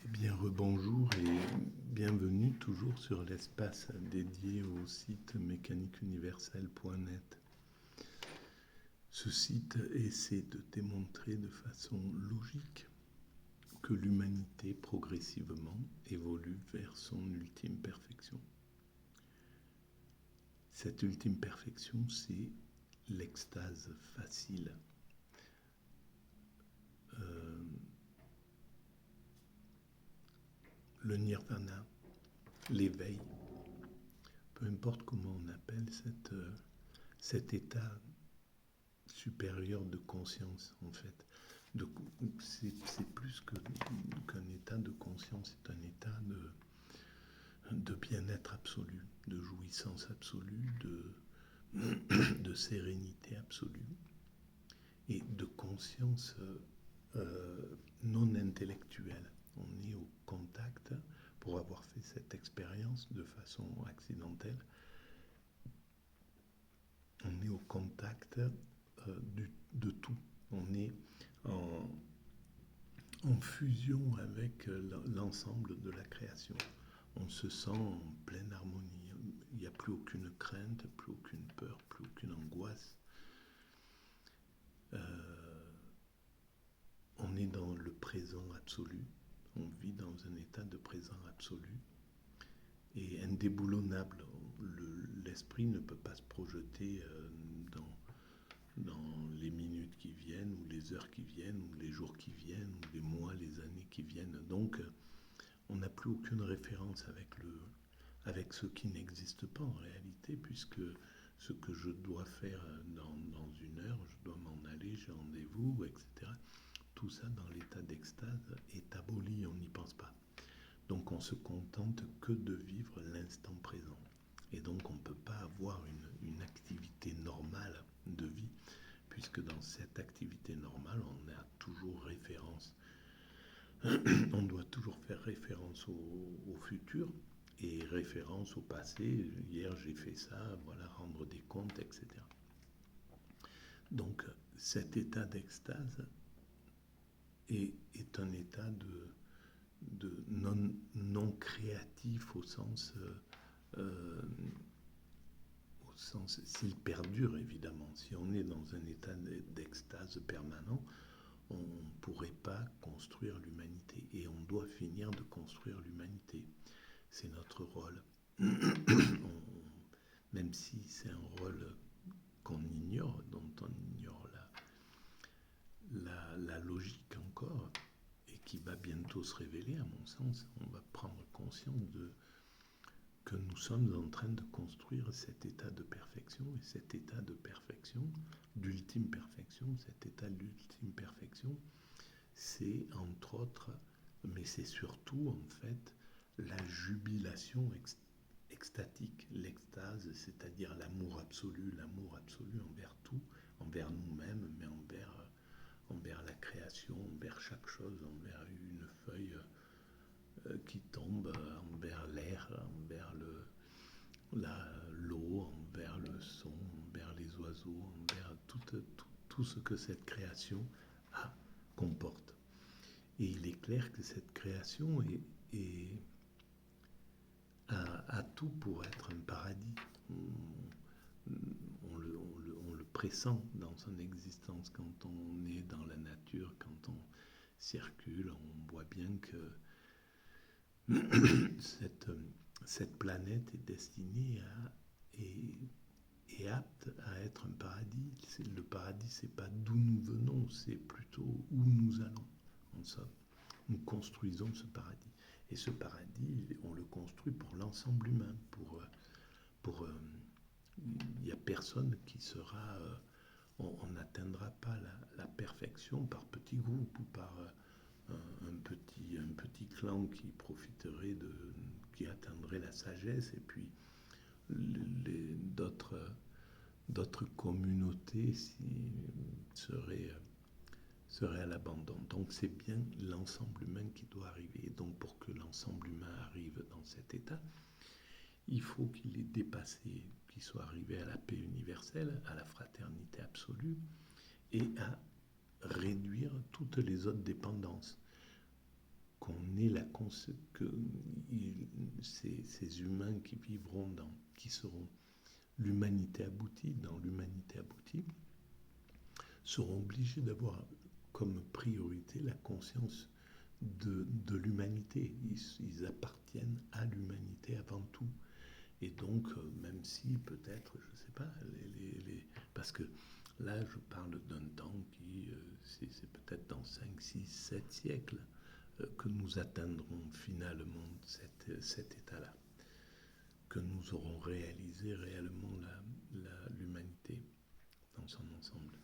Eh bien, rebonjour et bienvenue toujours sur l'espace dédié au site mécaniqueuniverselle.net. Ce site essaie de démontrer de façon logique que l'humanité progressivement évolue vers son ultime perfection. Cette ultime perfection, c'est l'extase facile. Le nirvana, l'éveil, peu importe comment on appelle cet état supérieur de conscience, en fait. C'est plus qu'un état de conscience, c'est un état de bien-être absolu, de jouissance absolue, de sérénité absolue et de conscience non intellectuelle. On est au contact, pour avoir fait cette expérience de façon accidentelle, on est au contact de tout. On est en fusion avec l'ensemble de la création. On se sent en pleine harmonie. Il n'y a plus aucune crainte, plus aucune peur, plus aucune angoisse. On est dans le présent absolu. On vit dans un état de présent absolu et indéboulonnable. L'esprit ne peut pas se projeter dans les minutes qui viennent, ou les heures qui viennent, ou les jours qui viennent, ou les mois, les années qui viennent. Donc, on n'a plus aucune référence avec ce qui n'existe pas en réalité, puisque ce que je dois faire dans une heure, je dois m'en aller, j'ai rendez-vous, etc. Tout ça dans l'état d'extase est aboli, on n'y pense pas. Donc on se contente que de vivre l'instant présent. Et donc on ne peut pas avoir une activité normale de vie, puisque dans cette activité normale, on a toujours référence. On doit toujours faire référence au futur et référence au passé. Hier j'ai fait ça, voilà, rendre des comptes, etc. Donc cet état d'extase est un état de non créatif au sens s'il perdure évidemment. Si on est dans un état d'extase permanent, on ne pourrait pas construire l'humanité, et on doit finir de construire l'humanité. C'est notre rôle. Même si c'est un rôle qu'on ignore, dont on ignore la logique encore, et qui va bientôt se révéler, à mon sens, on va prendre conscience que nous sommes en train de construire cet état de perfection, et cet état de perfection, d'ultime perfection, cet état d'ultime perfection, c'est entre autres, mais c'est surtout en fait la jubilation extatique, l'extase, c'est-à-dire l'amour absolu envers tout, envers nous-mêmes, mais envers la création, envers chaque chose, envers une feuille qui tombe, envers l'air, envers l'eau, envers le son, envers les oiseaux, envers tout ce que cette création comporte. Et il est clair que cette création a tout pour être un paradis. On le pressent dans son existence quand on est dans la nature, quand on circule, on voit bien que cette planète est destinée est apte à être un paradis. Le paradis, c'est pas d'où nous venons, c'est plutôt où nous allons, en somme. Nous construisons ce paradis. Et ce paradis, on le construit pour l'ensemble humain. Il n'y a personne qui sera... on n'atteindra pas la perfection par petits groupes ou par un petit clan qui profiterait qui atteindrait la sagesse, et puis d'autres communautés seraient à l'abandon. Donc c'est bien l'ensemble humain qui doit arriver. Et donc pour que l'ensemble humain arrive dans cet état, il faut qu'il ait dépassé, qu'il soit arrivé à la paix universelle, à la fraternité absolue, et à réduire toutes les autres dépendances. Qu'on ait la ces humains qui vivront qui seront l'humanité aboutie, dans l'humanité aboutie, seront obligés d'avoir comme priorité la conscience de l'humanité. Ils appartiennent à l'humanité avant tout. Et donc, même si peut-être, je ne sais pas, parce que là, je parle d'un temps qui, c'est peut-être dans 5, 6, 7 siècles que nous atteindrons finalement cet état-là, que nous aurons réalisé réellement l'humanité dans son ensemble.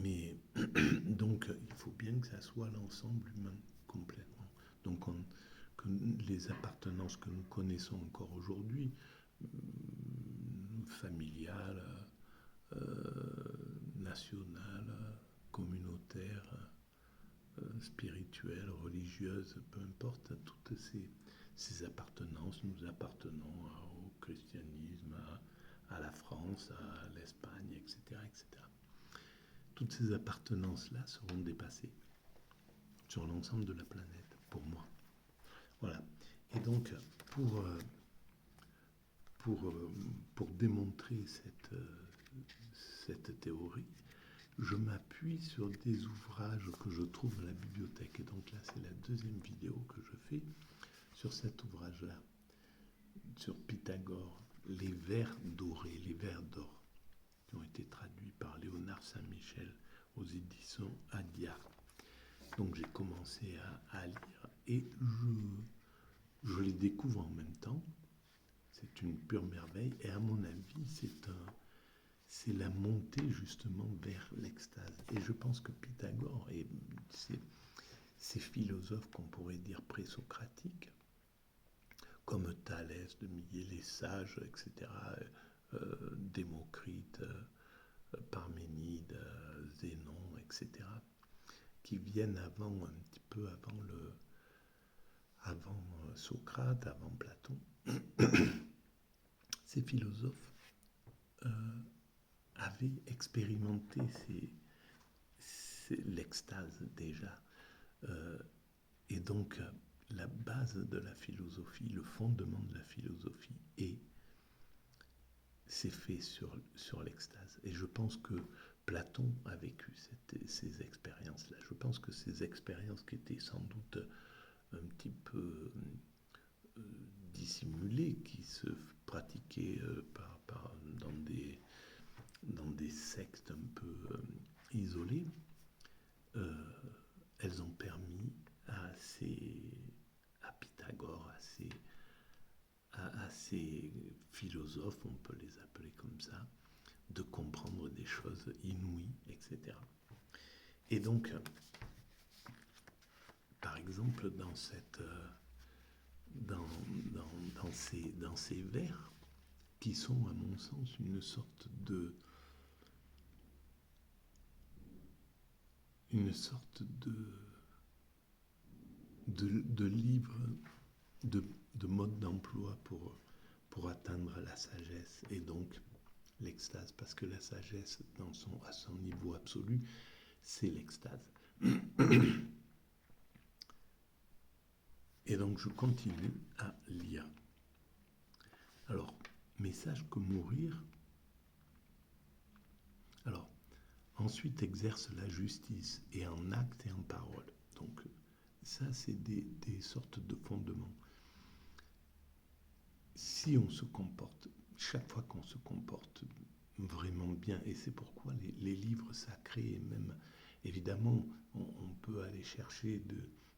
Mais donc, il faut bien que ça soit l'ensemble humain complètement. Donc, que les appartenances que nous connaissons encore aujourd'hui, familiales, nationales, communautaires, spirituelles, religieuses, peu importe, toutes ces appartenances, nous appartenons au christianisme, à la France, à l'Espagne, etc., etc. Toutes ces appartenances-là seront dépassées sur l'ensemble de la planète, pour moi. Voilà. Et donc, pour démontrer cette théorie, je m'appuie sur des ouvrages que je trouve dans la bibliothèque. Et donc là, c'est la deuxième vidéo que je fais sur cet ouvrage-là, sur Pythagore, les vers dorés, les vers d'or, qui ont été traduits par Léonard Saint-Michel aux éditions Adia. Donc j'ai commencé à lire et je les découvre en même temps. C'est une pure merveille et à mon avis, c'est la montée justement vers l'extase. Et je pense que Pythagore et ces philosophes qu'on pourrait dire présocratiques, comme Thalès de Milet, les sages, etc., Démocrite, Parménide, Zénon, etc., qui viennent un petit peu avant Socrate, avant Platon. Ces philosophes avaient expérimenté l'extase déjà. Et donc, la base de la philosophie, le fondement de la philosophie c'est fait sur l'extase. Et je pense que Platon a vécu ces expériences-là. Je pense que ces expériences qui étaient sans doute un petit peu dissimulées, qui se pratiquaient dans des sectes un peu isolées, elles ont permis à Pythagore, à ces philosophes, on peut les appeler comme ça, de comprendre des choses inouïes, etc. Et donc, par exemple, dans ces vers, qui sont, à mon sens, une sorte de livre, de mode d'emploi pour atteindre la sagesse et donc l'extase, parce que la sagesse, à son niveau absolu, c'est l'extase. Et donc je continue à lire. Alors, message que mourir. Alors, ensuite exerce la justice, et en acte et en parole. Donc, ça, c'est des sortes de fondements. Si on se comporte, chaque fois qu'on se comporte vraiment bien, et c'est pourquoi les livres sacrés, et même, évidemment, on peut aller chercher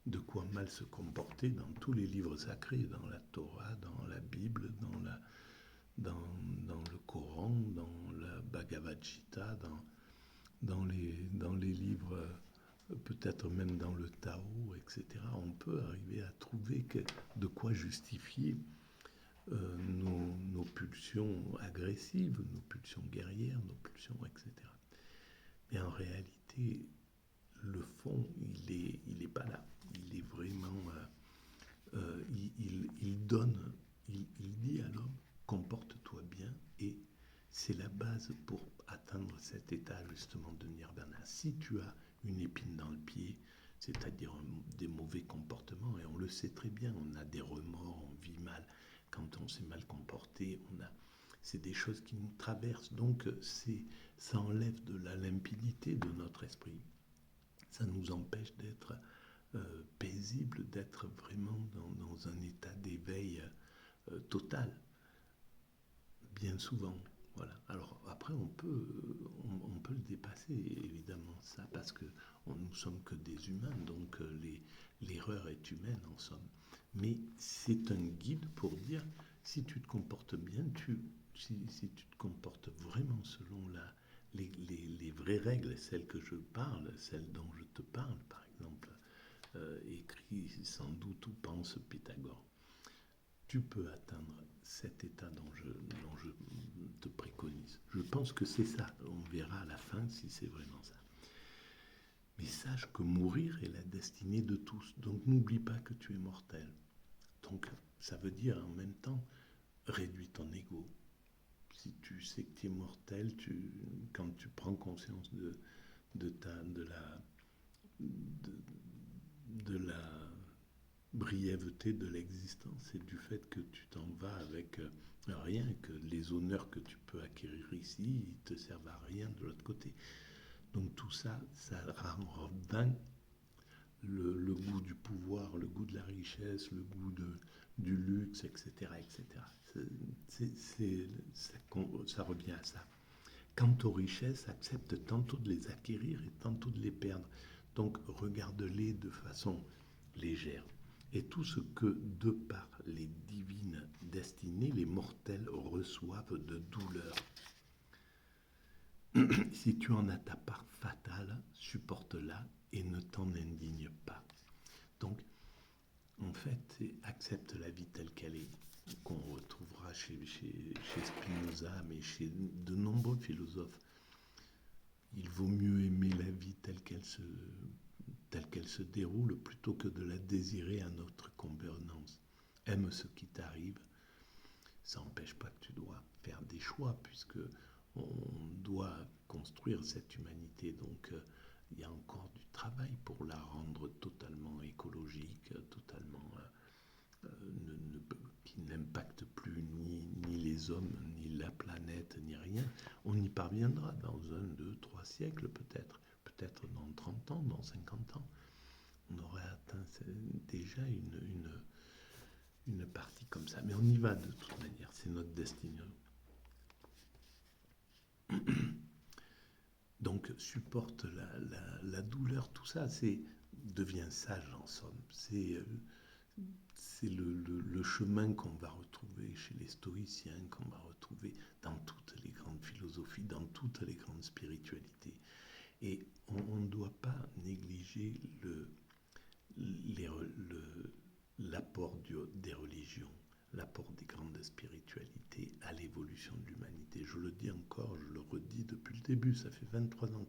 de quoi mal se comporter dans tous les livres sacrés, dans la Torah, dans la Bible, dans le Coran, dans la Bhagavad Gita, dans les livres, peut-être même dans le Tao, etc. On peut arriver à trouver de quoi justifier nos pulsions agressives, nos pulsions guerrières, nos pulsions, etc. Mais en réalité, le fond, il est pas là. Il est vraiment... il donne, il dit à l'homme, comporte-toi bien, et c'est la base pour atteindre cet état justement de nirvana. Si tu as une épine dans le pied, c'est-à-dire des mauvais comportements, et on le sait très bien, on a des remords, on vit mal, quand on s'est mal comporté, c'est des choses qui nous traversent, donc ça enlève de la limpidité de notre esprit, ça nous empêche d'être paisible, d'être vraiment dans un état d'éveil total, bien souvent. Voilà. Alors après, on peut le dépasser, évidemment, ça, parce que nous sommes que des humains, donc l'erreur est humaine en somme. Mais c'est un guide pour dire, si tu te comportes bien, si tu te comportes vraiment selon les vraies règles, celles que je parle, celles dont je te parle, par exemple, écrit sans doute ou pense Pythagore, tu peux atteindre cet état dont je te préconise. Je pense que c'est ça. On verra à la fin si c'est vraiment ça. Mais sache que mourir est la destinée de tous. Donc n'oublie pas que tu es mortel. Donc ça veut dire en même temps, réduis ton ego. Si tu sais que tu es mortel, quand tu prends conscience de la brièveté de l'existence et du fait que tu t'en vas avec rien, que les honneurs que tu peux acquérir ici, ils te servent à rien de l'autre côté. Donc tout ça, ça rend vain le goût du pouvoir, le goût de la richesse, le goût du luxe, etc. Ça revient à ça. Quant aux richesses, accepte tantôt de les acquérir et tantôt de les perdre. Donc regarde-les de façon légère. Et tout ce que, de par les divines destinées, les mortels reçoivent de douleur. Si tu en as ta part fatale, supporte-la et ne t'en indigne pas. Donc, en fait, accepte la vie telle qu'elle est, qu'on retrouvera chez Spinoza, mais chez de nombreux philosophes. Il vaut mieux aimer la vie telle qu'elle se déroule plutôt que de la désirer à notre convenance. Aime ce qui t'arrive. Ça n'empêche pas que tu dois faire des choix, puisque on doit construire cette humanité. Donc, il y a encore du travail pour la rendre totalement écologique, totalement qui n'impacte plus ni les hommes, ni la planète, ni rien. On y parviendra dans 1, 2, 3 siècles peut-être. Peut-être dans 30 ans, dans 50 ans. On aurait atteint déjà une partie comme ça. Mais on y va de toute manière, c'est notre destinée. Donc supporte la douleur, tout ça, deviens sage en somme. C'est le chemin qu'on va retrouver chez les stoïciens, qu'on va retrouver dans toutes les grandes philosophies, dans toutes les grandes spiritualités. Et on ne doit pas négliger l'apport des religions, l'apport des grandes spiritualités à l'évolution de l'humanité. Je le dis encore, je le redis depuis le début, ça fait 23 ans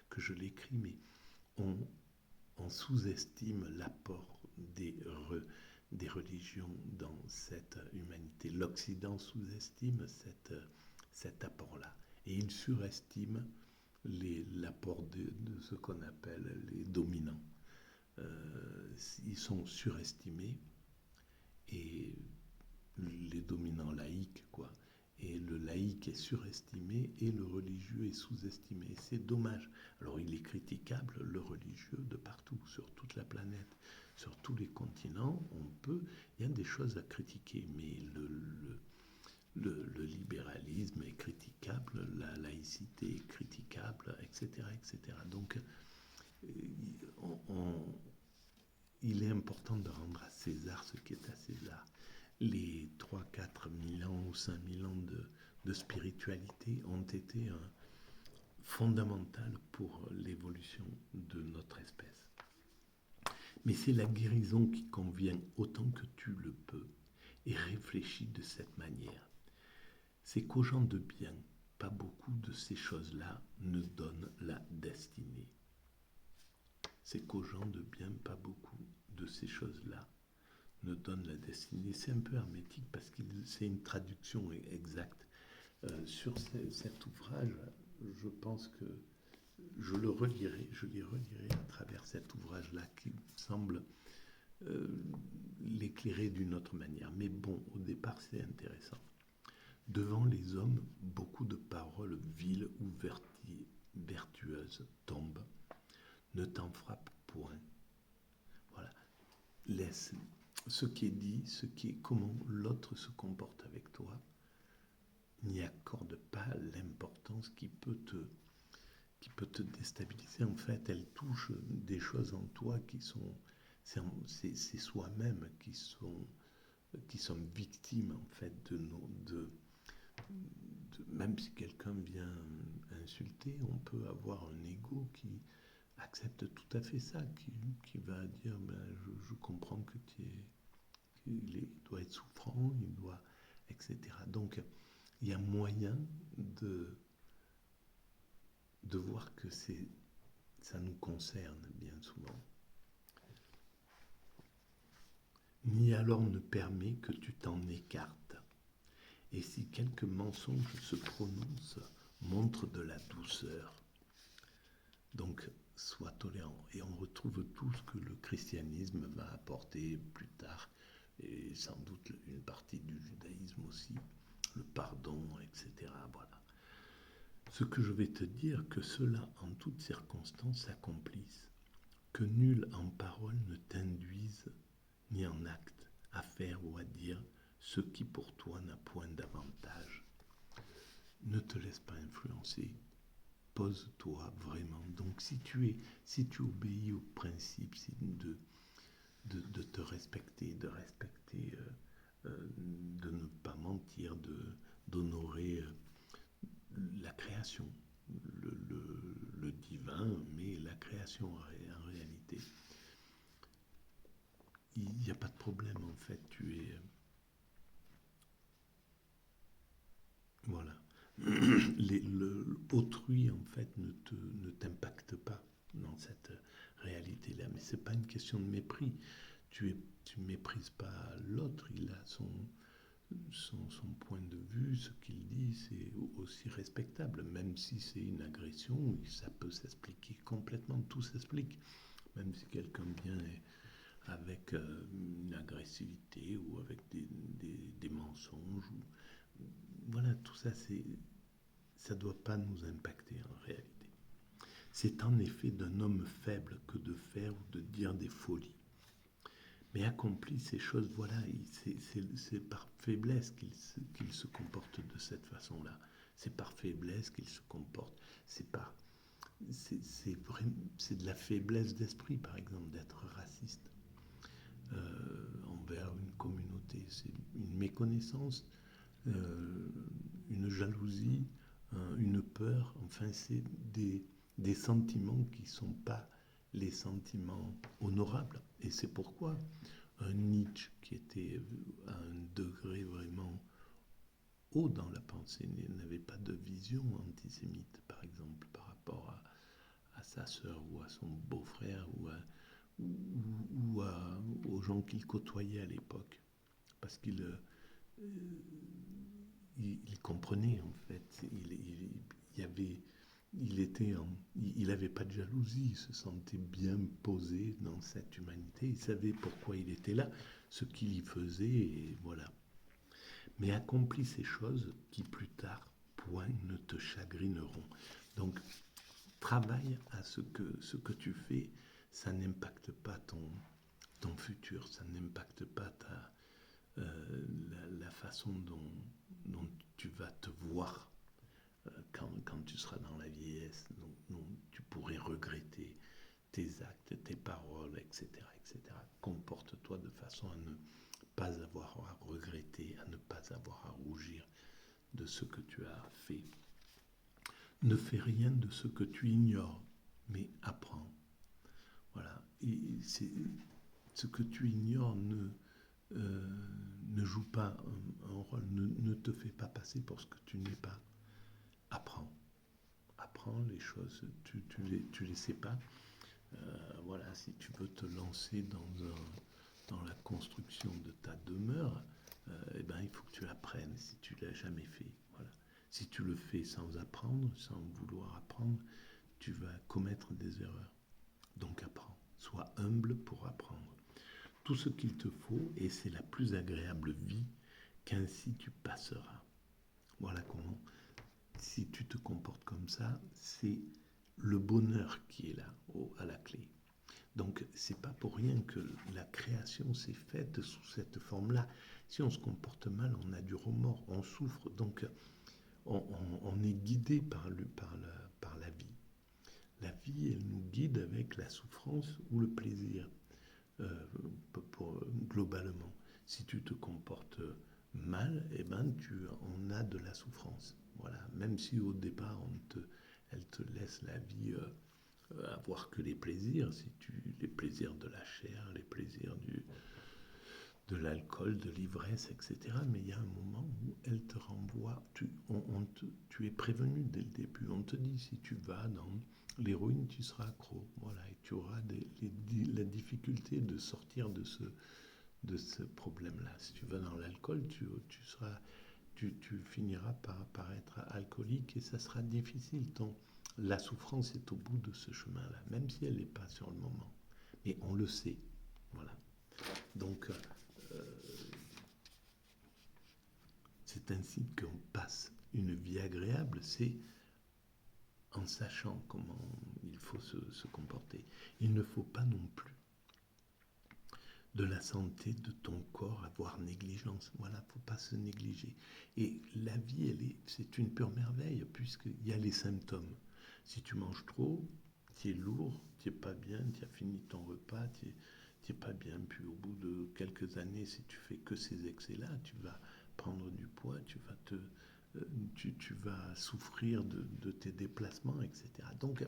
que je l'écris, mais on sous-estime l'apport des religions dans cette humanité. L'Occident sous-estime cet apport-là. Et il surestime l'apport de ce qu'on appelle les dominants. Ils sont surestimés, et les dominants laïcs, quoi. Et le laïc est surestimé et le religieux est sous-estimé. C'est dommage. Alors il est critiquable, le religieux, de partout, sur toute la planète, sur tous les continents. Il y a des choses à critiquer, mais le libéralisme est critiquable, la laïcité est critiquable, etc. etc. Donc il est important de rendre à César ce qui est à César. Les 3-4 000 ans ou 5 000 ans de spiritualité ont été fondamentales pour l'évolution de notre espèce. Mais c'est la guérison qui convient autant que tu le peux, et réfléchis de cette manière. C'est qu'aux gens de bien, pas beaucoup de ces choses-là ne donnent la destinée. C'est qu'aux gens de bien, pas beaucoup de ces choses-là ne donnent la destinée. C'est un peu hermétique parce que c'est une traduction exacte. Sur cet ouvrage, je pense que je les relirai à travers cet ouvrage-là qui semble l'éclairer d'une autre manière. Mais bon, au départ, c'est intéressant. Devant les hommes, beaucoup de paroles viles ou vertueuses tombent. Ne t'en frappe point. Voilà. Laisse ce qui est dit, comment l'autre se comporte avec toi. N'y accorde pas l'importance qui peut te déstabiliser. En fait, elle touche des choses en toi qui sont... C'est soi-même qui sont victimes, en fait, même si quelqu'un vient insulter, on peut avoir un ego qui accepte tout à fait ça, qui va dire je comprends que il doit être souffrant, etc. Donc il y a moyen de voir que ça nous concerne bien souvent. Ni alors ne permet que tu t'en écartes. Et si quelque mensonge se prononce, montre de la douceur. Donc, sois tolérant. Et on retrouve tout ce que le christianisme va apporter plus tard, et sans doute une partie du judaïsme aussi, le pardon, etc. Voilà. Ce que je vais te dire, que cela, en toutes circonstances, s'accomplisse, que nul en parole ne t'induise, ni en acte, à faire ou à dire ce qui pour toi n'a point d'avantage. Ne te laisse pas influencer. Pose-toi vraiment. Donc si tu obéis au principe de te respecter, de ne pas mentir, d'honorer la création, le divin, mais la création en réalité, il n'y a pas de problème en fait. Voilà. Autrui en fait ne t'impacte pas dans cette réalité-là. Mais c'est pas une question de mépris. Tu méprises pas l'autre. Il a son point de vue, ce qu'il dit, c'est aussi respectable. Même si c'est une agression, ça peut s'expliquer complètement. Tout s'explique. Même si quelqu'un vient avec une agressivité ou avec des mensonges. Voilà, tout ça, ça ne doit pas nous impacter en réalité. C'est en effet d'un homme faible que de faire ou de dire des folies. Mais accomplit ces choses, voilà, c'est par faiblesse qu'il se comporte de cette façon-là. C'est par faiblesse qu'il se comporte. C'est de la faiblesse d'esprit, par exemple, d'être raciste envers une communauté. C'est une méconnaissance, une jalousie, une peur. Enfin, c'est des sentiments qui ne sont pas les sentiments honorables. Et c'est pourquoi un Nietzsche qui était à un degré vraiment haut dans la pensée n'avait pas de vision antisémite, par exemple, par rapport à sa sœur ou à son beau-frère ou aux gens qu'il côtoyait à l'époque. Parce qu'il comprenait, en fait. Il n'avait pas de jalousie, il se sentait bien posé dans cette humanité, il savait pourquoi il était là, ce qu'il y faisait, et voilà. Mais accomplis ces choses qui plus tard, point, ne te chagrineront. Donc, travaille à ce que tu fais, ça n'impacte pas ton futur, ça n'impacte pas la façon dont tu vas te voir quand tu seras dans la vieillesse, dont tu pourrais regretter tes actes, tes paroles, etc. etc. Comporte-toi de façon à ne pas avoir à regretter, à ne pas avoir à rougir de ce que tu as fait. Ne fais rien de ce que tu ignores, mais apprends. Voilà. Et ce que tu ignores ne joue pas un rôle, ne te fais pas passer pour ce que tu n'es pas. Apprends. Apprends les choses, tu les sais pas. Voilà, si tu veux te lancer dans la construction de ta demeure, eh ben, il faut que tu apprennes si tu l'as jamais fait. Voilà. Si tu le fais sans apprendre, sans vouloir apprendre, tu vas commettre des erreurs. Donc apprends, sois humble pour apprendre. Tout ce qu'il te faut, et c'est la plus agréable vie qu'ainsi tu passeras. Voilà comment, si tu te comportes comme ça, c'est le bonheur qui est là, à la clé. Donc, c'est pas pour rien que la création s'est faite sous cette forme-là. Si on se comporte mal, on a du remords, on souffre. Donc, on est guidé par la vie. La vie, elle nous guide avec la souffrance ou le plaisir, globalement. Si tu te comportes mal, eh ben, tu en as de la souffrance. Voilà. Même si au départ, elle te laisse la vie avoir que les plaisirs, les plaisirs de la chair, les plaisirs de l'alcool, de l'ivresse, etc. Mais il y a un moment où elle te renvoie, tu es prévenu dès le début. On te dit, si tu vas dans l'héroïne, tu seras accro. Voilà, et tu auras la difficulté de sortir de ce problème-là. Si tu vas dans l'alcool, tu finiras par être alcoolique et ça sera difficile. La souffrance est au bout de ce chemin-là, même si elle n'est pas sur le moment. Mais on le sait. Voilà. Donc, c'est ainsi qu'on passe une vie agréable, c'est en sachant comment il faut se comporter. Il ne faut pas non plus de la santé de ton corps avoir négligence. Voilà, il ne faut pas se négliger. Et la vie, c'est une pure merveille, puisqu'il y a les symptômes. Si tu manges trop, tu es lourd, tu n'es pas bien, tu as fini ton repas, tu n'es pas bien. Puis au bout de quelques années, si tu fais que ces excès-là, tu vas prendre du poids, tu vas souffrir de tes déplacements, etc. Donc,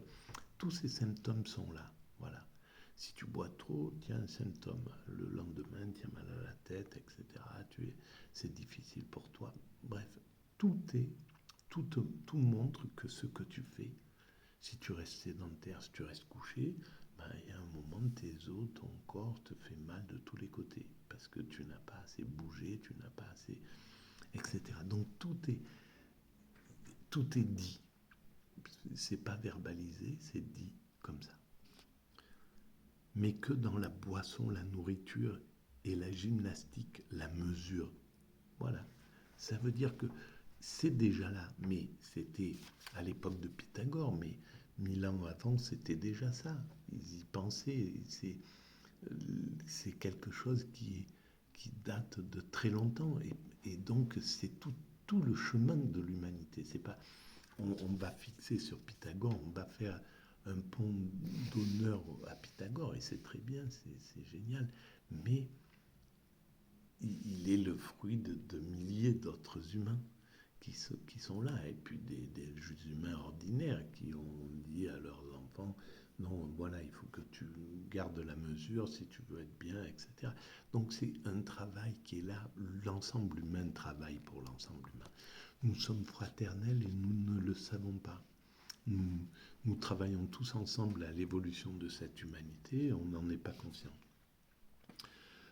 tous ces symptômes sont là. Voilà. Si tu bois trop, tu as un symptôme. Le lendemain, tu as mal à la tête, etc. C'est difficile pour toi. Bref, tout montre que ce que tu fais, si tu restes sédentaire, si tu restes couché, il y a un moment, tes os, ton corps te fait mal de tous les côtés. Parce que tu n'as pas assez bougé, tu n'as pas assez... etc. Donc tout est dit. C'est pas verbalisé, c'est dit comme ça. Mais que dans la boisson, la nourriture et la gymnastique, la mesure. Voilà. Ça veut dire que c'est déjà là, mais c'était à l'époque de Pythagore, mais 1000 ans avant, c'était déjà ça. Ils y pensaient. C'est quelque chose qui date de très longtemps. Et donc, c'est tout le chemin de l'humanité. C'est pas, on va fixer sur Pythagore, on va faire un pont d'honneur à Pythagore, et c'est très bien, c'est génial, mais il est le fruit de milliers d'autres humains qui sont là, et puis des humains ordinaires qui ont dit à leurs enfants, non, voilà, il faut que tu gardes la mesure si tu veux être bien, etc. Donc c'est un travail qui est là, l'ensemble humain travaille pour l'ensemble humain. Nous sommes fraternels et nous ne le savons pas. Nous travaillons tous ensemble à l'évolution de cette humanité, on n'en est pas conscient.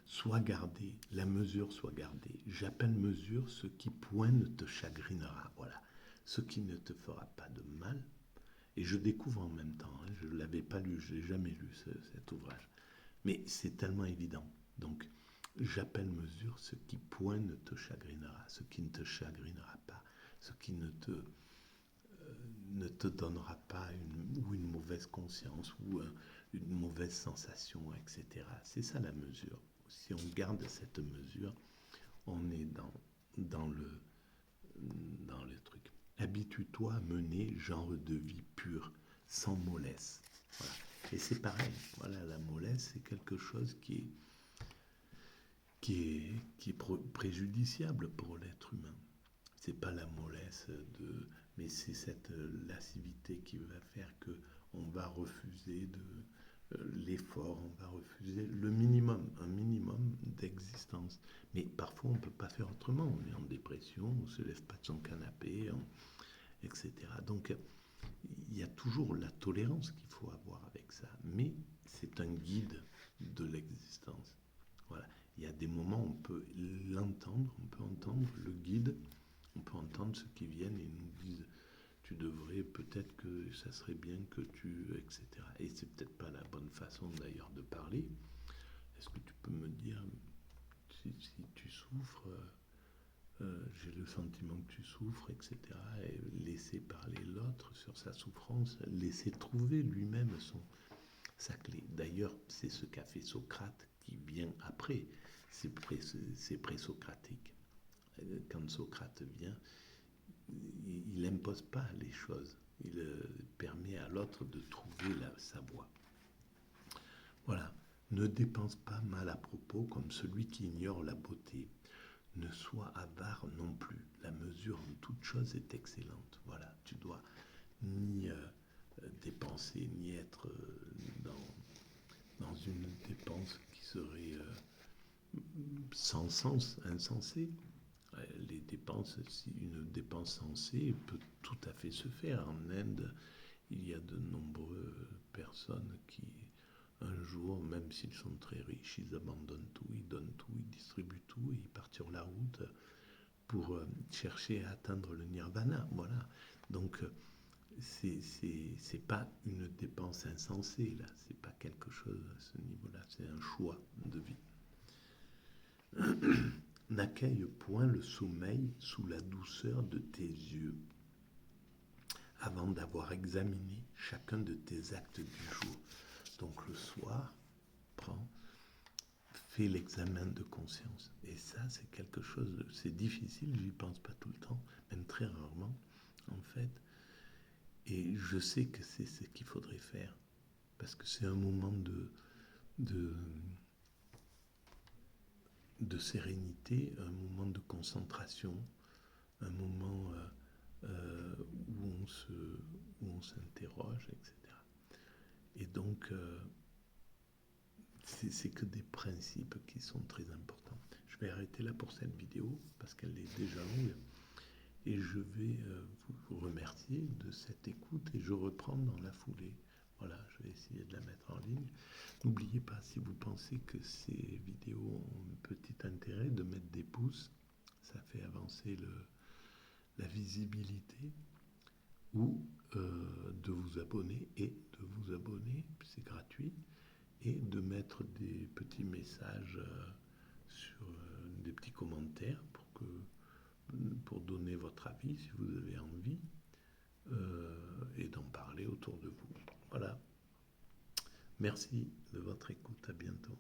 Sois gardé, la mesure soit gardée. J'appelle mesure ce qui point ne te chagrinera. Voilà, ce qui ne te fera pas de mal. Et je découvre en même temps, je ne l'avais pas lu, je n'ai jamais lu cet ouvrage. Mais c'est tellement évident. Donc, j'appelle mesure ce qui point ne te chagrinera, ce qui ne te chagrinera pas, ce qui ne te donnera pas une mauvaise conscience ou une mauvaise sensation, etc. C'est ça la mesure. Si on garde cette mesure, on est dans le truc. Habitue-toi à mener genre de vie pure, sans mollesse. Voilà. Et c'est pareil. Voilà, la mollesse, c'est quelque chose qui est préjudiciable pour l'être humain. C'est pas la mollesse mais c'est cette lascivité qui va faire que on va refuser l'effort, on va refuser un minimum d'existence. Mais parfois on peut pas faire autrement. On est en dépression, on se lève pas de son canapé, etc. Donc il y a toujours la tolérance qu'il faut avoir avec ça, mais c'est un guide de l'existence. Voilà. Il y a des moments où on peut l'entendre, on peut entendre le guide, on peut entendre ceux qui viennent et nous disent tu devrais, peut-être que ça serait bien que tu, etc. Et c'est peut-être pas la bonne façon d'ailleurs de parler. Est-ce que tu peux me dire si tu souffres, j'ai le sentiment que tu souffres, etc. Et laisser parler l'autre sur sa souffrance, laisser trouver lui-même sa clé. D'ailleurs, c'est ce qu'a fait Socrate qui vient après. C'est présocratique. Quand Socrate vient, il n'impose pas les choses. Il permet à l'autre de trouver sa voie. Voilà. Ne dépense pas mal à propos comme celui qui ignore la beauté. Ne sois avare non plus. La mesure en toute chose est excellente. Voilà. Tu dois ni dépenser, ni être dans une dépense qui serait sans sens, insensée. Les dépenses, si une dépense sensée peut tout à fait se faire. En Inde, il y a de nombreuses personnes qui, un jour, même s'ils sont très riches, ils abandonnent tout, ils donnent tout, ils distribuent tout, et ils partent sur la route pour chercher à atteindre le nirvana. Voilà. Donc, c'est pas une dépense insensée, là. C'est pas quelque chose à ce niveau-là. C'est un choix de vie. N'accueille point le sommeil sous la douceur de tes yeux, avant d'avoir examiné chacun de tes actes du jour. Donc le soir, fais l'examen de conscience. Et ça, c'est quelque chose, c'est difficile, j'y pense pas tout le temps, même très rarement, en fait. Et je sais que c'est ce qu'il faudrait faire, parce que c'est un moment de sérénité, un moment de concentration, un moment où on s'interroge, etc. Et donc, c'est que des principes qui sont très importants. Je vais arrêter là pour cette vidéo, parce qu'elle est déjà longue. Et je vais vous remercier de cette écoute, et je reprends dans la foulée. Voilà, je vais essayer de la mettre en ligne. N'oubliez pas, si vous pensez que ces vidéos ont un petit intérêt, de mettre des pouces. Ça fait avancer la visibilité. Ou de vous abonner, c'est gratuit, et de mettre des petits messages sur des petits commentaires pour donner votre avis si vous avez envie, et d'en parler autour de vous. Voilà. Merci de votre écoute. À bientôt.